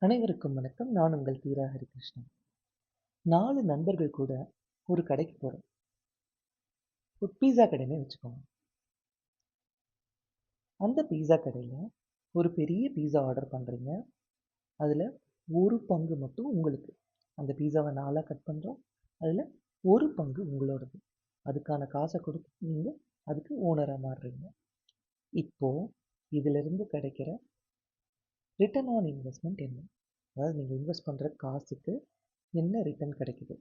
அனைவருக்கும் வணக்கம். நான் உங்கள் தீரா ஹரிகிருஷ்ணன். 4 நண்பர்கள் கூட ஒரு கடைக்கு போறோம். ஒரு பீஸா கடைன்னே வச்சுக்கோங்க. அந்த பீஸா கடையில ஒரு பெரிய பீஸா ஆர்டர் பண்றீங்க. அதுல ஒரு பங்கு மட்டும் உங்களுக்கு. அந்த பீஸாவ 4ஆ கட் பண்றோம். அதுல ஒரு பங்கு உங்களோடது. அதுக்கான காசை கொடுத்து நீங்க அதுக்கு ஓனரா மாறுறீங்க. இப்போ இதிலிருந்து கிடைக்கிற ரிட்டர்ன் ஆன் இன்வெஸ்ட்மென்ட் என்ன? அதாவது நீங்க இன்வெஸ்ட் பண்ற காசுக்கு என்ன ரிட்டர்ன் கிடைக்குது?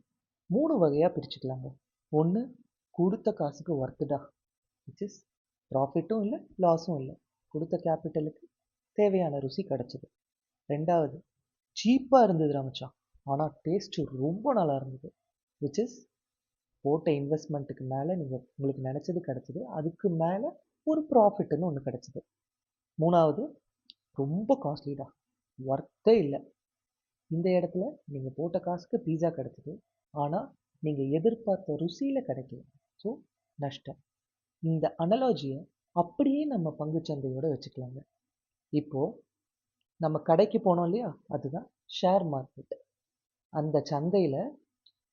3 வகையா பிரிச்சுக்கலாங்க. 1 குடுத்த காசுக்கு ஒர்த்துடா, விச் இஸ் ப்ராஃபிட்டும் இல்ல, லாஸும் இல்ல. குடுத்த கேபிட்டலுக்கு தேவையான ருசி கிடைச்சது. 2வது சீப்பா இருந்ததுடா மச்சான். ஆனா டேஸ்ட் ரொம்ப நல்லா இருந்தது. விச் இஸ் போட்ட இன்வெஸ்ட்மெண்ட்டுக்கு மேல நீங்க உங்களுக்கு நினைச்சது கிடைச்சது. அதுக்கு மேல ஒரு ப்ராஃபிட்னு ஒண்ணு கிடைச்சது. 3வது ரொம்ப காஸ்ட்லிடா. ஒர்த்தே இல்ல. இந்த இடத்துல நீங்க போட்ட காசுக்கு பீஸா கிடைச்சது. ஆனா நீங்க எதிர்பார்த்த ருசியில கிடைக்கல. ஸோ நஷ்டம். இந்த அனலாஜியை அப்படியே நம்ம பங்குச்சந்தையோட வச்சுக்கலாங்க. இப்போ நம்ம கடைக்கு போனோம் இல்லையா, அதுதான் ஷேர் மார்க்கெட். அந்த சந்தையில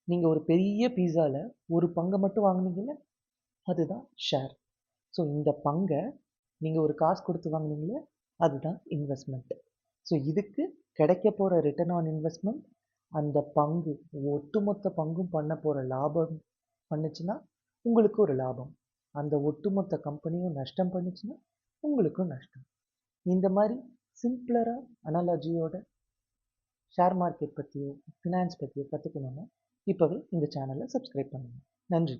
நீங்க ஒரு பெரிய பீஸால ஒரு பங்கை மட்டும் வாங்குனீங்கல்ல, அதுதான் ஷேர். ஸோ இந்த பங்கை நீங்க ஒரு காசு கொடுத்து வாங்குனீங்களே, அதுதான் இன்வெஸ்ட்மெண்ட். ஸோ இதுக்கு கிடைக்க போற ரிட்டர்ன் ஆன் இன்வெஸ்ட்மெண்ட் அந்த பங்கு ஒட்டுமொத்த பங்கும் பண்ண போற லாபம் பண்ணுச்சுன்னா உங்களுக்கு ஒரு லாபம். அந்த ஒட்டுமொத்த கம்பெனியும் நஷ்டம் பண்ணுச்சுன்னா உங்களுக்கும் நஷ்டம். இந்த மாதிரி சிம்பிளரா அனாலஜியோட ஷேர் மார்க்கெட் பற்றியோ ஃபினான்ஸ் பற்றியோ கற்றுக்கணும்னா இப்போவே இந்த சேனலை சப்ஸ்கிரைப் பண்ணுங்க. நன்றி.